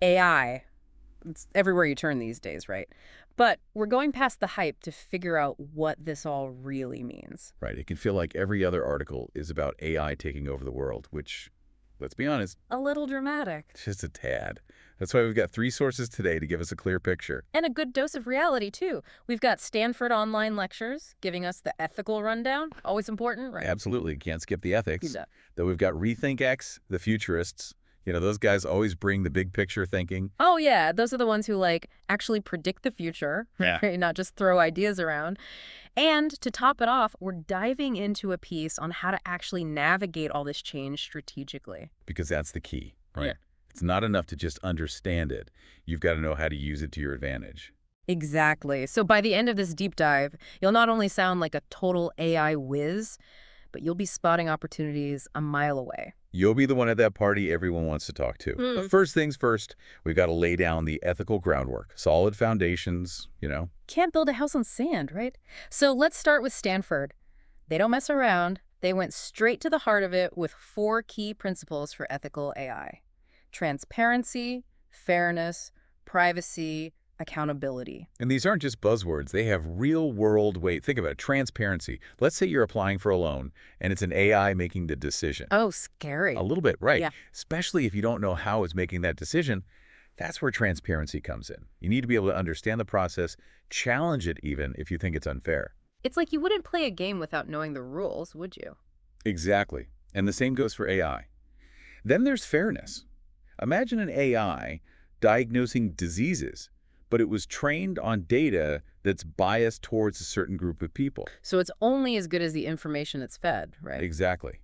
AI. It's everywhere you turn these days, right? But we're going past the hype to figure out what this all really means. Right. It can feel like every other article is about AI taking over the world, which, let's be honest, A little dramatic. just a tad. That's why we've got 3 sources today to give us a clear picture. And a good dose of reality, too. We've got Stanford online lectures giving us the ethical rundown. Always important, right? Absolutely. Can't skip the ethics. Yeah. Then we've got RethinkX, the futurists. You know, those guys always bring the big picture thinking. Oh, yeah. Those are the ones who, actually predict the future, Yeah. right? Not just throw ideas around. And to top it off, we're diving into a piece on how to actually navigate all this change strategically. Because that's the key, right? Yeah. It's not enough to just understand it. You've got to know how to use it to your advantage. Exactly. So by the end of this deep dive, you'll not only sound like a total AI whiz, but you'll be spotting opportunities a mile away. You'll be the one at that party everyone wants to talk to. But first things first, we've got to lay down the ethical groundwork. Solid foundations, Can't build a house on sand, right? So let's start with Stanford. They don't mess around. They went straight to the heart of it with 4 key principles for ethical AI: transparency, fairness, privacy, accountability. And these aren't just buzzwords. They have real-world weight. Think about it. Transparency. Let's say you're applying for a loan, and it's an AI making the decision. Oh, scary. A little bit, right. Yeah. Especially if you don't know how it's making that decision. That's where transparency comes in. You need to be able to understand the process, challenge it even if you think it's unfair. It's like you wouldn't play a game without knowing the rules, would you? Exactly. And the same goes for AI. Then there's fairness. Imagine an AI diagnosing diseases, but it was trained on data that's biased towards a certain group of people. So it's only as good as the information it's fed, right? Exactly.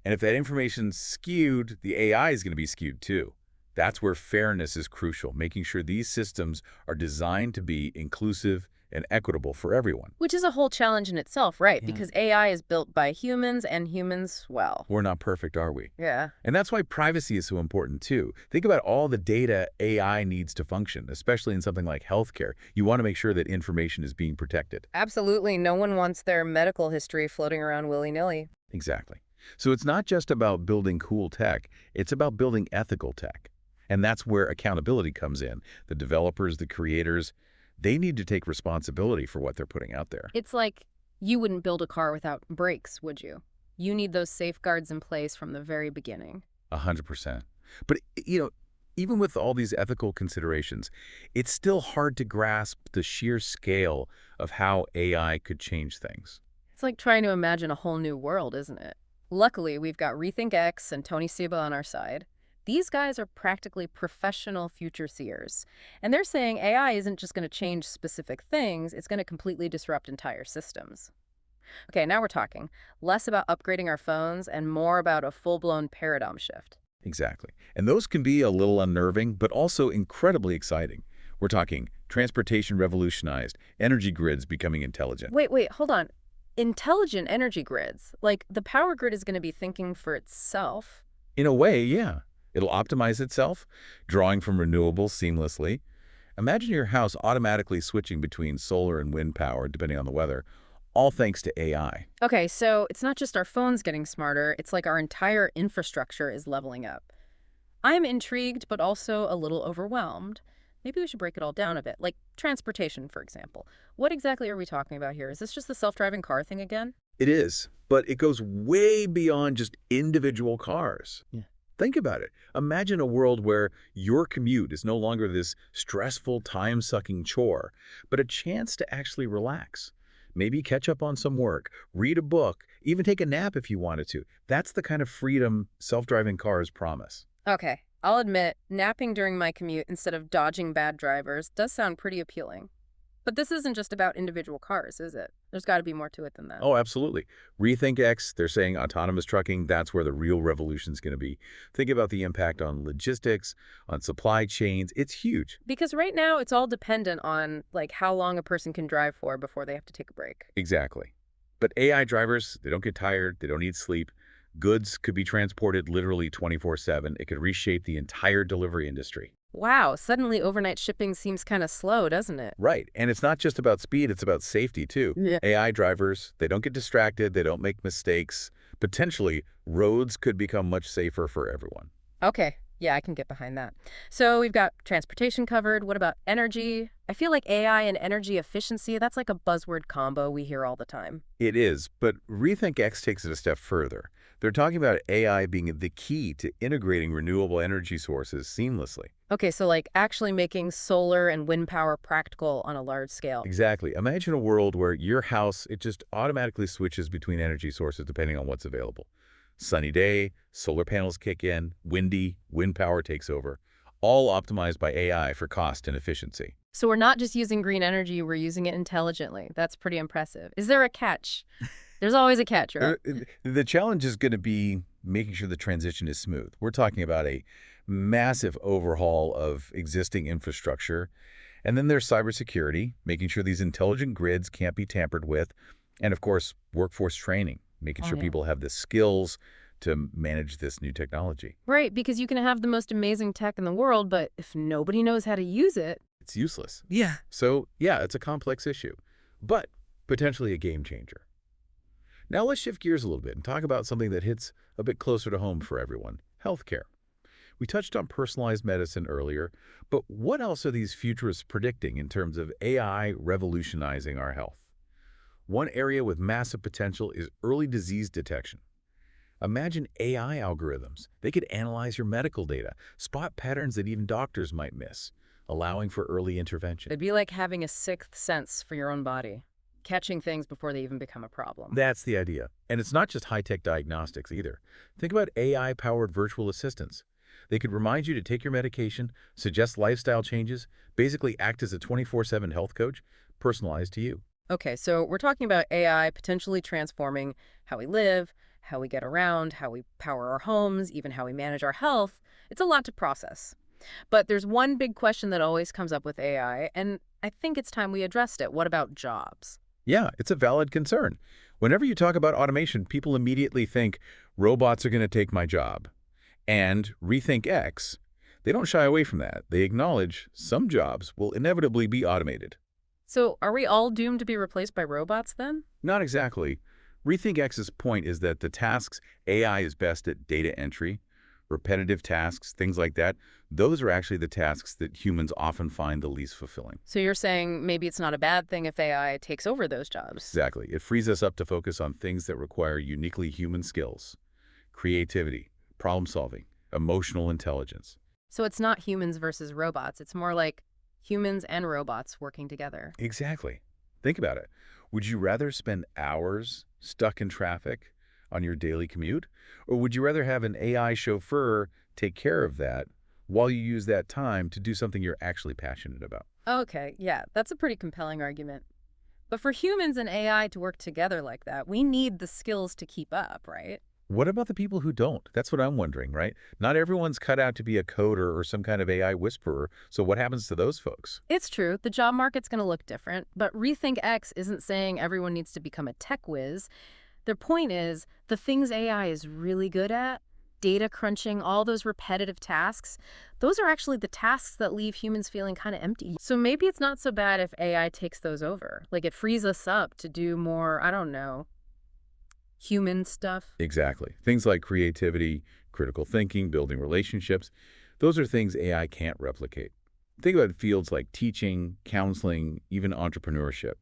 And if that information's skewed, the AI is going to be skewed too. That's where fairness is crucial, making sure these systems are designed to be inclusive and equitable for everyone. Which is a whole challenge in itself, right? Yeah. Because AI is built by humans, and humans, well. We're not perfect, are we? Yeah. And that's why privacy is so important too. Think about all the data AI needs to function, especially in something like healthcare. You want to make sure that information is being protected. Absolutely. No one wants their medical history floating around willy-nilly. Exactly. So it's not just about building cool tech, it's about building ethical tech. And that's where accountability comes in. The developers, the creators, they need to take responsibility for what they're putting out there. It's like you wouldn't build a car without brakes, would you? You need those safeguards in place from the very beginning. 100%. But, even with all these ethical considerations, it's still hard to grasp the sheer scale of how AI could change things. It's like trying to imagine a whole new world, isn't it? Luckily, we've got RethinkX and Tony Seba on our side. These guys are practically professional future seers. And they're saying AI isn't just going to change specific things, it's going to completely disrupt entire systems. Okay, now we're talking. Less about upgrading our phones and more about a full-blown paradigm shift. Exactly. And those can be a little unnerving, but also incredibly exciting. We're talking transportation revolutionized, energy grids becoming intelligent. Wait, hold on. Intelligent energy grids. Like, the power grid is going to be thinking for itself. In a way, yeah. It'll optimize itself, drawing from renewables seamlessly. Imagine your house automatically switching between solar and wind power, depending on the weather, all thanks to AI. Okay, so it's not just our phones getting smarter, it's like our entire infrastructure is leveling up. I'm intrigued, but also a little overwhelmed. Maybe we should break it all down a bit, like transportation, for example. What exactly are we talking about here? Is this just the self-driving car thing again? It is, but it goes way beyond just individual cars. Yeah. Think about it. Imagine a world where your commute is no longer this stressful, time-sucking chore, but a chance to actually relax. Maybe catch up on some work, read a book, even take a nap if you wanted to. That's the kind of freedom self-driving cars promise. Okay, I'll admit, napping during my commute instead of dodging bad drivers does sound pretty appealing. But this isn't just about individual cars, is it? There's got to be more to it than that. Oh, absolutely. RethinkX, they're saying autonomous trucking, that's where the real revolution's going to be. Think about the impact on logistics, on supply chains. It's huge. Because right now, it's all dependent on, how long a person can drive for before they have to take a break. Exactly. But AI drivers, they don't get tired, they don't need sleep. Goods could be transported literally 24/7. It could reshape the entire delivery industry. Wow, suddenly overnight shipping seems kind of slow, doesn't it? Right. And it's not just about speed, it's about safety too. Yeah. AI drivers, they don't get distracted, they don't make mistakes. Potentially, roads could become much safer for everyone. Okay, Yeah, I can get behind that. So we've got transportation covered. What about energy? I feel like AI and energy efficiency, that's like a buzzword combo we hear all the time. It is, but RethinkX takes it a step further. They're talking about AI being the key to integrating renewable energy sources seamlessly. Okay, so like actually making solar and wind power practical on a large scale. Exactly. Imagine a world where your house, it just automatically switches between energy sources depending on what's available. Sunny day, solar panels kick in, windy, wind power takes over, all optimized by AI for cost and efficiency. So we're not just using green energy, we're using it intelligently. That's pretty impressive. Is there a catch? There's always a catch, right? The challenge is going to be making sure the transition is smooth. We're talking about a massive overhaul of existing infrastructure. And then there's cybersecurity, making sure these intelligent grids can't be tampered with. And of course, workforce training, making Oh, sure yeah. people have the skills to manage this new technology. Right, because you can have the most amazing tech in the world, but if nobody knows how to use it, It's useless. Yeah. So, yeah, it's a complex issue, but potentially a game changer. Now let's shift gears a little bit and talk about something that hits a bit closer to home for everyone, healthcare. We touched on personalized medicine earlier, but what else are these futurists predicting in terms of AI revolutionizing our health? One area with massive potential is early disease detection. Imagine AI algorithms. They could analyze your medical data, spot patterns that even doctors might miss, allowing for early intervention. it'd be like having a sixth sense for your own body, catching things before they even become a problem. That's the idea. And it's not just high-tech diagnostics either. Think about AI-powered virtual assistants. They could remind you to take your medication, suggest lifestyle changes, basically act as a 24/7 health coach, personalized to you. Okay, so we're talking about AI potentially transforming how we live, how we get around, how we power our homes, even how we manage our health. It's a lot to process. But there's one big question that always comes up with AI, and I think it's time we addressed it. What about jobs? Yeah, it's a valid concern. Whenever you talk about automation, people immediately think robots are going to take my job. And Rethink X, they don't shy away from that. They acknowledge some jobs will inevitably be automated. So are we all doomed to be replaced by robots then? Not exactly. Rethink X's point is that the tasks AI is best at data entry, repetitive tasks, things like that, those are actually the tasks that humans often find the least fulfilling. So you're saying maybe it's not a bad thing if AI takes over those jobs. Exactly. It frees us up to focus on things that require uniquely human skills, creativity, problem solving, emotional intelligence. So it's not humans versus robots. It's more like humans and robots working together. Exactly. Think about it. Would you rather spend hours stuck in traffic on your daily commute? Or would you rather have an AI chauffeur take care of that while you use that time to do something you're actually passionate about? Okay, yeah, that's a pretty compelling argument. But for humans and AI to work together like that, we need the skills to keep up, right? What about the people who don't? That's what I'm wondering, right? Not everyone's cut out to be a coder or some kind of AI whisperer. So what happens to those folks? It's true, the job market's going to look different, but Rethink X isn't saying everyone needs to become a tech whiz. Their point is the things AI is really good at, data crunching, all those repetitive tasks, those are actually the tasks that leave humans feeling kind of empty. So maybe it's not so bad if AI takes those over. Like it frees us up to do more, I don't know, human stuff. Exactly. Things like creativity, critical thinking, building relationships, those are things AI can't replicate. Think about fields like teaching, counseling, even entrepreneurship.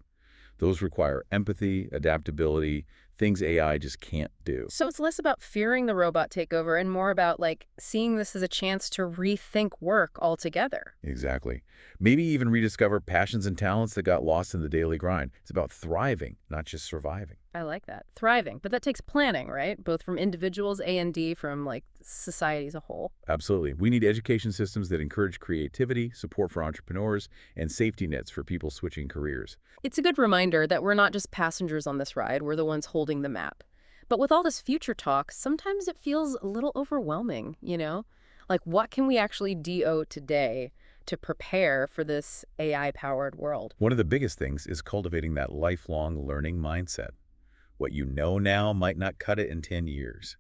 Those require empathy, adaptability, things AI just can't do. So it's less about fearing the robot takeover and more about like seeing this as a chance to rethink work altogether. Exactly. Maybe even rediscover passions and talents that got lost in the daily grind. It's about thriving, not just surviving. I like that. Thriving. But that takes planning, right? Both from individuals, A&D, from like society as a whole. Absolutely. We need education systems that encourage creativity, support for entrepreneurs, and safety nets for people switching careers. It's a good reminder that we're not just passengers on this ride, we're the ones holding the map. But with all this future talk, sometimes it feels a little overwhelming, you know? Like, what can we actually do today to prepare for this AI-powered world? One of the biggest things is cultivating that lifelong learning mindset. What you know now might not cut it in 10 years.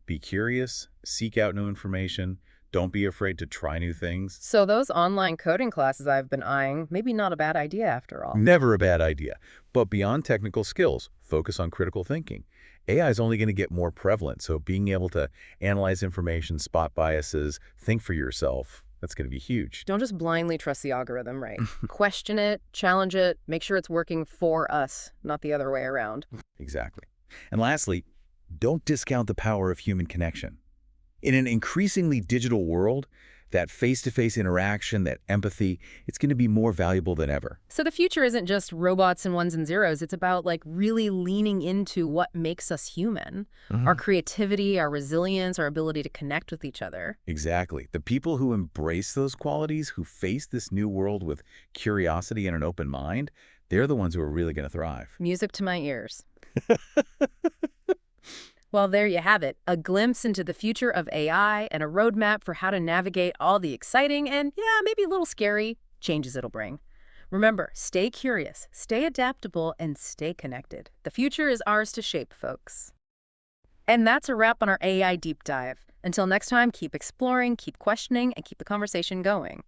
Be curious, seek out new information, Don't be afraid to try new things. So those online coding classes I've been eyeing, maybe not a bad idea after all. Never a bad idea. But beyond technical skills, focus on critical thinking. AI is only going to get more prevalent, so being able to analyze information, spot biases, think for yourself, that's going to be huge. Don't just blindly trust the algorithm, right? Question it, challenge it, make sure it's working for us, not the other way around. Exactly. And lastly, don't discount the power of human connection. In an increasingly digital world, that face-to-face interaction, that empathy, it's going to be more valuable than ever. So the future isn't just robots and ones and zeros. It's about like really leaning into what makes us human. Our creativity, our resilience, our ability to connect with each other. Exactly. The people who embrace those qualities, who face this new world with curiosity and an open mind, they're the ones who are really going to thrive. Music to my ears. Well, there you have it, a glimpse into the future of AI and a roadmap for how to navigate all the exciting and, yeah, maybe a little scary changes it'll bring. Remember, stay curious, stay adaptable, and stay connected. The future is ours to shape, folks. And that's a wrap on our AI deep dive. Until next time, keep exploring, keep questioning, and keep the conversation going.